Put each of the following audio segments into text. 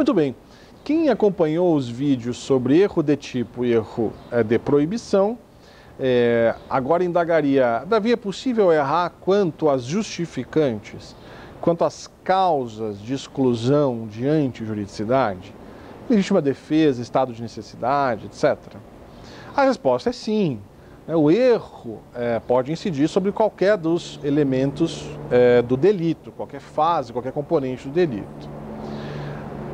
Muito bem. Quem acompanhou os vídeos sobre erro de tipo e erro de proibição, agora indagaria: Davi, é possível errar quanto às justificantes, quanto às causas de exclusão de antijuridicidade, legítima defesa, estado de necessidade, etc.? A resposta é sim. O erro pode incidir sobre qualquer dos elementos do delito, qualquer fase, qualquer componente do delito.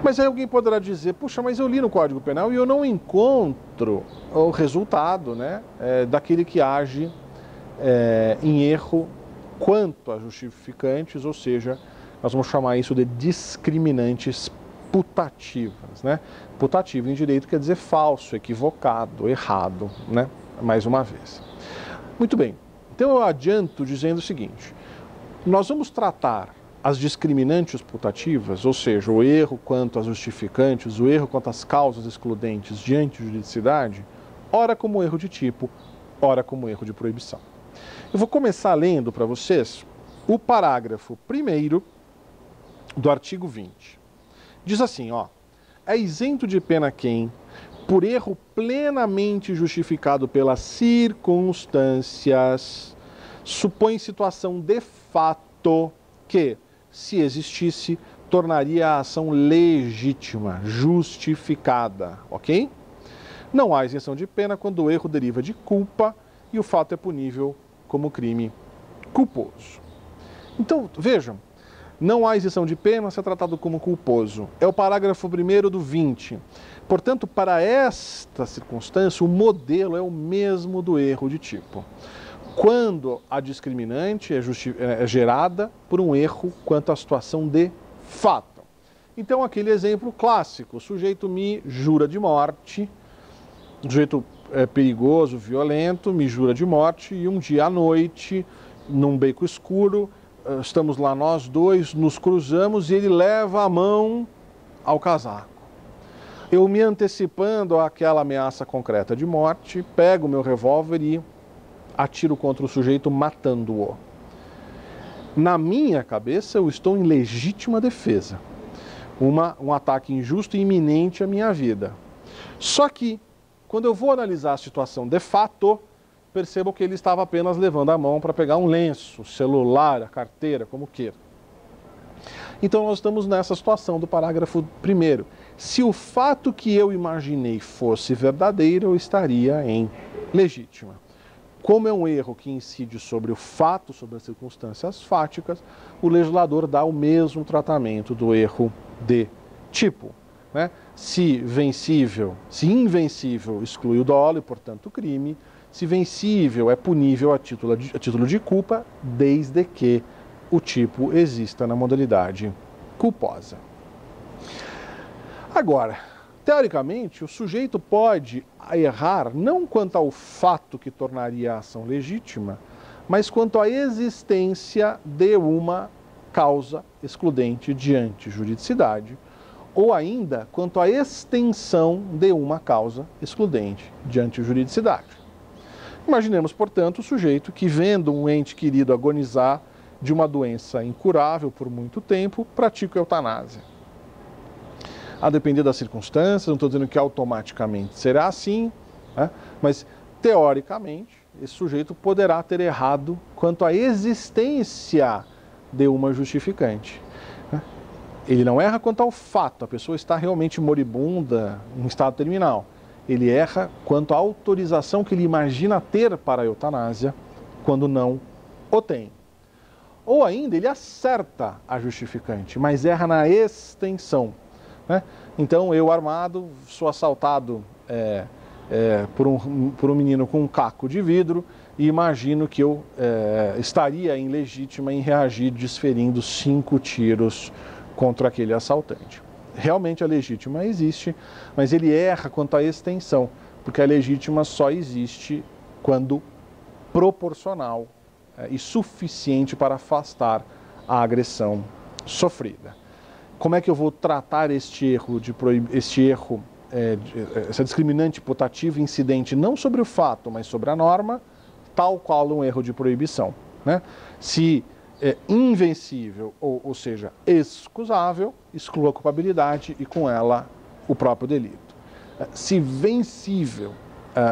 Mas aí alguém poderá dizer: puxa, mas eu li no Código Penal e eu não encontro o resultado, daquele que age em erro quanto a justificantes, ou seja, nós vamos chamar isso de discriminantes putativas. Putativo em direito quer dizer falso, equivocado, errado, mais uma vez. Muito bem, então eu adianto dizendo o seguinte: nós vamos tratar as discriminantes putativas, ou seja, o erro quanto às justificantes, o erro quanto às causas excludentes de antijuridicidade, ora como erro de tipo, ora como erro de proibição. Eu vou começar lendo para vocês o parágrafo 1º do artigo 20. Diz assim, é isento de pena quem, por erro plenamente justificado pelas circunstâncias, supõe situação de fato que, se existisse, tornaria a ação legítima, justificada, ok? Não há isenção de pena quando o erro deriva de culpa e o fato é punível como crime culposo. Então, vejam, não há isenção de pena se é tratado como culposo. É o parágrafo 1º do 20. Portanto, para esta circunstância, o modelo é o mesmo do erro de tipo, quando a discriminante é gerada por um erro quanto à situação de fato. Então, aquele exemplo clássico: o sujeito me jura de morte, o sujeito perigoso, violento, me jura de morte, e um dia à noite, num beco escuro, estamos lá nós dois, nos cruzamos e ele leva a mão ao casaco. Eu, me antecipando àquela ameaça concreta de morte, pego o meu revólver e atiro contra o sujeito, matando-o. Na minha cabeça, eu estou em legítima defesa. Um ataque injusto e iminente à minha vida. Só que, quando eu vou analisar a situação de fato, percebo que ele estava apenas levando a mão para pegar um lenço, o celular, a carteira, como queira. Então nós estamos nessa situação do parágrafo 1º. Se o fato que eu imaginei fosse verdadeiro, eu estaria em legítima. Como é um erro que incide sobre o fato, sobre as circunstâncias fáticas, o legislador dá o mesmo tratamento do erro de tipo. Se invencível exclui o dolo e, portanto, o crime. Se vencível é punível a título de culpa, desde que o tipo exista na modalidade culposa. Agora, teoricamente, o sujeito pode errar não quanto ao fato que tornaria a ação legítima, mas quanto à existência de uma causa excludente de antijuridicidade, ou ainda quanto à extensão de uma causa excludente de antijuridicidade. Imaginemos, portanto, o sujeito que, vendo um ente querido agonizar de uma doença incurável por muito tempo, pratica eutanásia. A depender das circunstâncias, não estou dizendo que automaticamente será assim, mas teoricamente esse sujeito poderá ter errado quanto à existência de uma justificante. Ele não erra quanto ao fato, a pessoa está realmente moribunda, em estado terminal. Ele erra quanto à autorização que ele imagina ter para a eutanásia, quando não o tem. Ou ainda, ele acerta a justificante, mas erra na extensão. Então, eu armado, sou assaltado por um menino com um caco de vidro e imagino que eu estaria em legítima em reagir desferindo 5 tiros contra aquele assaltante. Realmente a legítima existe, mas ele erra quanto à extensão, porque a legítima só existe quando proporcional e suficiente para afastar a agressão sofrida. Como é que eu vou tratar essa discriminante putativa incidente não sobre o fato, mas sobre a norma, tal qual um erro de proibição? Se invencível, ou seja, excusável, exclua a culpabilidade e com ela o próprio delito. Se vencível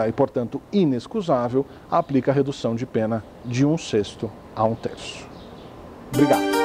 e, portanto, inexcusável, aplica a redução de pena de 1/6 a 1/3. Obrigado.